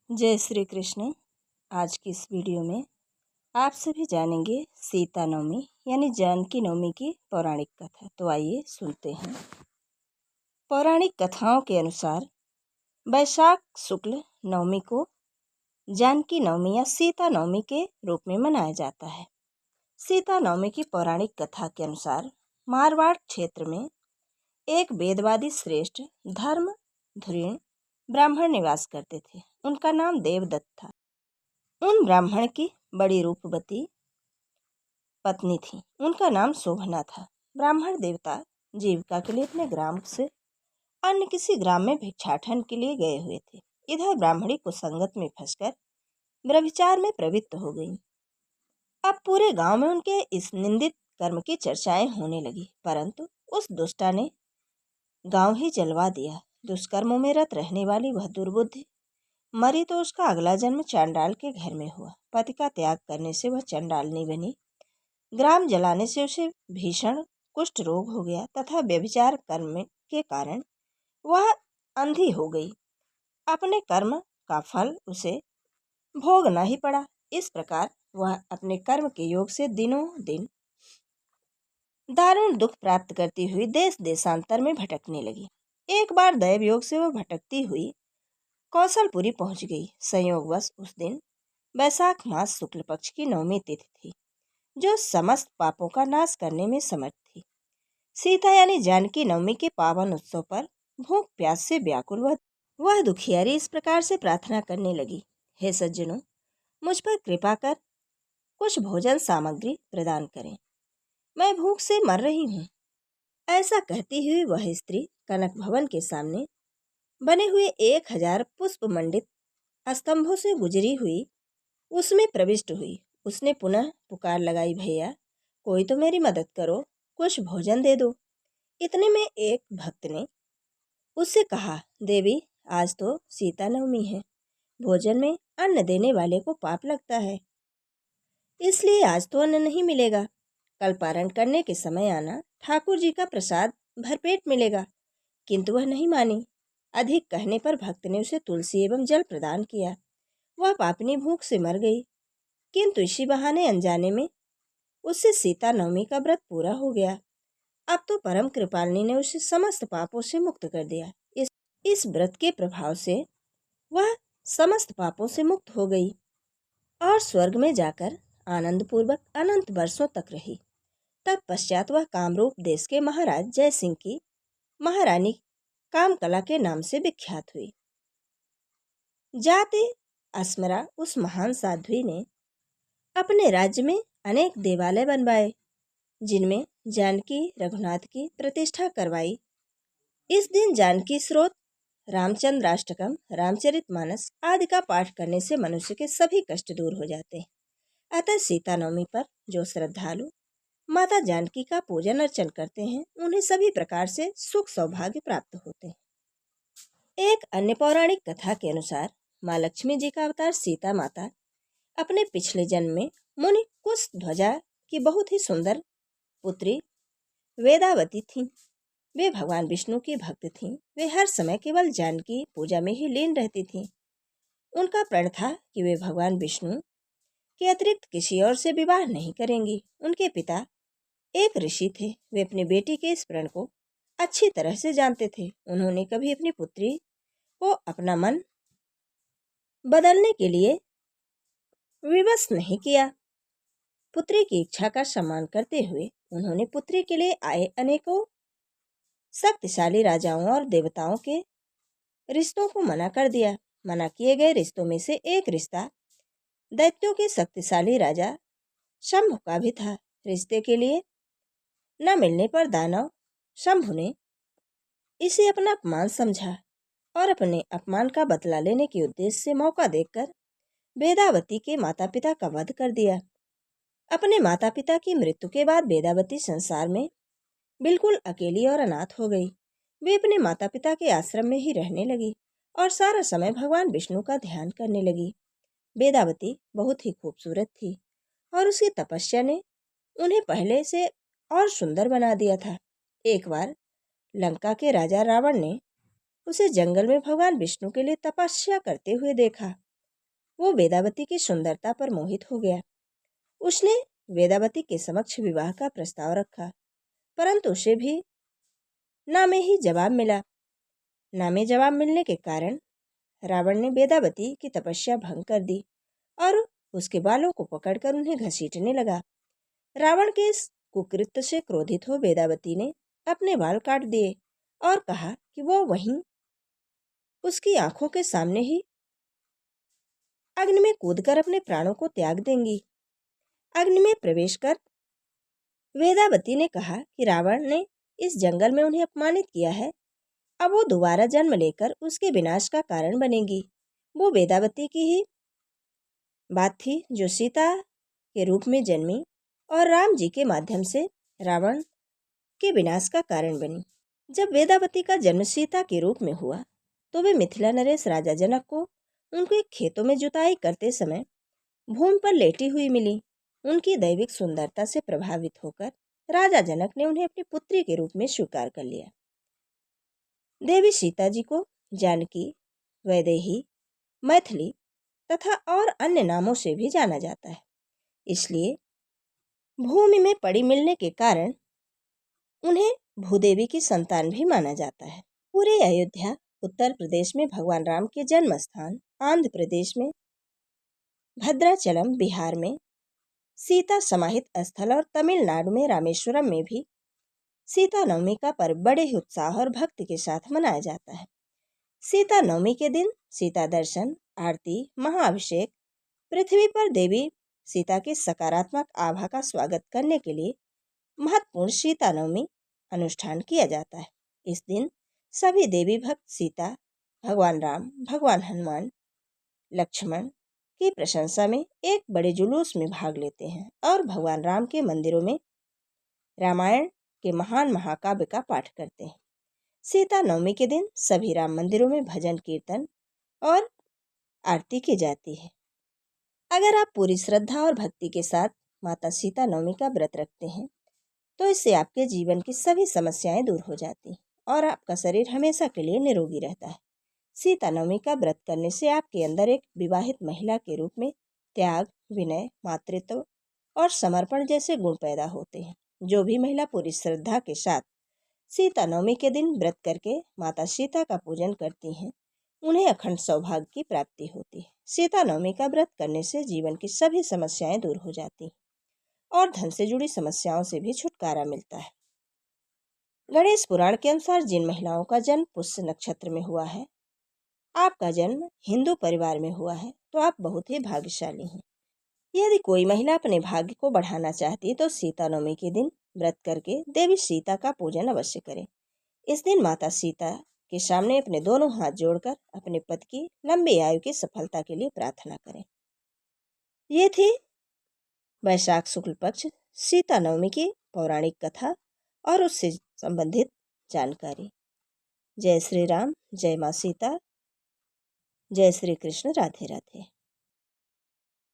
जय श्री कृष्ण। आज की इस वीडियो में आप सभी जानेंगे सीता नवमी यानी जानकी नवमी की पौराणिक कथा। तो आइए सुनते हैं। पौराणिक कथाओं के अनुसार वैशाख शुक्ल नवमी को जानकी नवमी या सीता नवमी के रूप में मनाया जाता है। सीता नवमी की पौराणिक कथा के अनुसार मारवाड़ क्षेत्र में एक वेदवादी श्रेष्ठ धर्म धुरीण ब्राह्मण निवास करते थे। उनका नाम देवदत्त था। उन ब्राह्मण की बड़ी रूपवती पत्नी थी। उनका नाम शोभना था। ब्राह्मण देवता जीविका के लिए अपने ग्राम से अन्य किसी ग्राम में भिक्षाटन के लिए गए हुए थे। इधर ब्राह्मणी को संगत में फंसकर व्यभिचार में प्रवृत्त हो गई। अब पूरे गांव में उनके इस निंदित कर्म की चर्चाएं होने लगी, परंतु उस दुष्टा ने गांव ही जलवा दिया। दुष्कर्मों में रत रहने वाली वह दुर्बुद्धि मरी तो उसका अगला जन्म चांडाल के घर में हुआ। पति का त्याग करने से वह चंडालनी बनी। ग्राम जलाने से उसे भीषण कुष्ठ रोग हो गया तथा व्यभिचार कर्म के कारण वह अंधी हो गई। अपने कर्म का फल उसे भोगना ही पड़ा। इस प्रकार वह अपने कर्म के योग से दिनों दिन दारुण दुख प्राप्त करती हुई देश देशांतर में भटकने लगी। एक बार दैव योग से वह भटकती हुई कौशलपुरी पहुंच गई। संयोगवश उस दिन वैशाख मास शुक्ल पक्ष की नवमी तिथि थी, जो समस्त पापों का नाश करने में समर्थ थी। सीता यानी जानकी नवमी के पावन उत्सव पर भूख प्यास से व्याकुल वह दुखियारी इस प्रकार से प्रार्थना करने लगी, हे सज्जनों, मुझ पर कृपा कर कुछ भोजन सामग्री प्रदान करें, मैं भूख से मर रही हूँ। ऐसा कहती हुई वह स्त्री कनक भवन के सामने बने हुए 1000 पुष्प मंडित स्तंभों से गुजरी हुई उसमें प्रविष्ट हुई। उसने पुनः पुकार लगाई, भैया कोई तो मेरी मदद करो, कुछ भोजन दे दो। इतने में एक भक्त ने उससे कहा, देवी आज तो सीता नवमी है, भोजन में अन्न देने वाले को पाप लगता है, इसलिए आज तो अन्न नहीं मिलेगा। कल पारण करने के समय आना, ठाकुर जी का प्रसाद भरपेट मिलेगा। किंतु वह नहीं मानी। अधिक कहने पर भक्त ने उसे तुलसी एवं जल प्रदान किया। वह पापनी भूख से मर गई, किंतु इसी बहाने अनजाने में उससे सीता नवमी का व्रत पूरा हो गया। अब तो परम कृपालिनी ने उसे समस्त पापों से मुक्त कर दिया। इस व्रत के प्रभाव से वह समस्त पापों से मुक्त हो गई और स्वर्ग में जाकर आनंद पूर्वक अनंत वर्षों तक रही। तत्पश्चात वह कामरूप देश के महाराज जय सिंह की महारानी कामकला के नाम से विख्यात हुई। जाते अस्मरा उस महान साध्वी ने अपने राज्य में अनेक देवालय बनवाए, जिनमें जानकी रघुनाथ की प्रतिष्ठा करवाई। इस दिन जानकी स्रोत, रामचंद्राष्टकम, रामचरितमानस आदि का पाठ करने से मनुष्य के सभी कष्ट दूर हो जाते हैं। अतः सीता नवमी पर जो श्रद्धालु माता जानकी का पूजन अर्चन करते हैं, उन्हें सभी प्रकार से सुख सौभाग्य प्राप्त होते हैं। एक अन्य पौराणिक कथा के अनुसार माँ लक्ष्मी जी का अवतार सीता माता अपने पिछले जन्म में मुनि कुशध्वजा की बहुत ही सुंदर पुत्री वेदावती थीं। वे भगवान विष्णु की भक्त थीं। वे हर समय केवल जानकी पूजा में ही लीन रहती थीं। उनका प्रण था कि वे भगवान विष्णु के अतिरिक्त किसी और से विवाह नहीं करेंगी। उनके पिता एक ऋषि थे। वे अपनी बेटी के इस प्रण को अच्छी तरह से जानते थे। उन्होंने कभी अपनी पुत्री को अपना मन बदलने के लिए विवश नहीं किया। पुत्री की इच्छा का सम्मान करते हुए उन्होंने पुत्री के लिए आए अनेकों शक्तिशाली राजाओं और देवताओं के रिश्तों को मना कर दिया। मना किए गए रिश्तों में से एक रिश्ता दैत्यों के शक्तिशाली राजा शंभु का भी था। रिश्ते के लिए न मिलने पर दानव शंभु ने इसे अपना अपमान समझा और अपने अपमान का बदला लेने के उद्देश्य से मौका देखकर वेदावती के माता पिता का वध कर दिया। अपने माता पिता की मृत्यु के बाद वेदावती संसार में बिल्कुल अकेली और अनाथ हो गई। वे अपने माता पिता के आश्रम में ही रहने लगी और सारा समय भगवान विष्णु का ध्यान करने लगी। वेदावती बहुत ही खूबसूरत थी और उसकी तपस्या ने उन्हें पहले से और सुंदर बना दिया था। एक बार लंका के राजा रावण ने उसे जंगल में भगवान विष्णु के लिए तपस्या करते हुए देखा वो वेदावती की सुंदरता पर मोहित हो गया। उसने वेदावती के समक्ष विवाह का प्रस्ताव रखा, परंतु उसे भी ना में ही जवाब मिला। ना में जवाब मिलने के कारण रावण ने वेदावती की तपस्या भंग कर दी और उसके बालों को पकड़कर उन्हें घसीटने लगा। रावण के इस कुकृत्य से क्रोधित हो वेदावती ने अपने बाल काट दिए और कहा कि वो वहीं उसकी आंखों के सामने ही अग्नि में कूदकर अपने प्राणों को त्याग देंगी। अग्नि में प्रवेश कर वेदावती ने कहा कि रावण ने इस जंगल में उन्हें अपमानित किया है, अब वो दोबारा जन्म लेकर उसके विनाश का कारण बनेगी। वो वेदावती की ही बात थी जो सीता के रूप में जन्मी और राम जी के माध्यम से रावण के विनाश का कारण बनी। जब वेदावती का जन्म सीता के रूप में हुआ तो वे मिथिला नरेश राजा जनक को उनके खेतों में जुताई करते समय भूमि पर लेटी हुई मिली। उनकी दैविक सुंदरता से प्रभावित होकर राजा जनक ने उन्हें अपनी पुत्री के रूप में स्वीकार कर लिया। देवी सीता जी को जानकी, वैदेही, मैथिली तथा और अन्य नामों से भी जाना जाता है। इसलिए भूमि में पड़ी मिलने के कारण उन्हें भूदेवी की संतान भी माना जाता है। पूरे अयोध्या उत्तर प्रदेश में भगवान राम के जन्म स्थान, आंध्र प्रदेश में भद्राचलम, बिहार में सीता समाहित स्थल और तमिलनाडु में रामेश्वरम में भी सीता नवमी का पर्व बड़े ही उत्साह और भक्ति के साथ मनाया जाता है। सीता नवमी के दिन सीता दर्शन, आरती, महाअभिषेक, पृथ्वी पर देवी सीता के सकारात्मक आभा का स्वागत करने के लिए महत्वपूर्ण सीता नवमी अनुष्ठान किया जाता है। इस दिन सभी देवी भक्त सीता, भगवान राम, भगवान हनुमान, लक्ष्मण की प्रशंसा में एक बड़े जुलूस में भाग लेते हैं और भगवान राम के मंदिरों में रामायण के महान महाकाव्य का पाठ करते हैं। सीता नवमी के दिन सभी राम मंदिरों में भजन, कीर्तन और आरती की जाती है। अगर आप पूरी श्रद्धा और भक्ति के साथ माता सीता नवमी का व्रत रखते हैं तो इससे आपके जीवन की सभी समस्याएं दूर हो जाती और आपका शरीर हमेशा के लिए निरोगी रहता है। सीता नवमी का व्रत करने से आपके अंदर एक विवाहित महिला के रूप में त्याग, विनय, मातृत्व और समर्पण जैसे गुण पैदा होते हैं। जो भी महिला पूरी श्रद्धा के साथ सीता नवमी के दिन व्रत करके माता सीता का पूजन करती हैं, उन्हें अखंड सौभाग्य की प्राप्ति होती है। सीता नवमी का व्रत करने से जीवन की सभी समस्याएं दूर हो जाती और धन से जुड़ी समस्याओं से भी छुटकारा मिलता है। गणेश पुराण के अनुसार जिन महिलाओं का जन्म पुष्य नक्षत्र में हुआ है, आपका जन्म हिंदू परिवार में हुआ है, तो आप बहुत ही भाग्यशाली हैं। यदि कोई महिला अपने भाग्य को बढ़ाना चाहती है तो सीता नवमी के दिन व्रत करके देवी सीता का पूजन अवश्य करें। इस दिन माता सीता के सामने अपने दोनों हाथ जोड़कर अपने पति की लंबी आयु की सफलता के लिए प्रार्थना करें। ये थी वैशाख शुक्ल पक्ष सीता नवमी की पौराणिक कथा और उससे संबंधित जानकारी। जय श्री राम, जय माँ सीता, जय श्री कृष्ण, राधे राधे।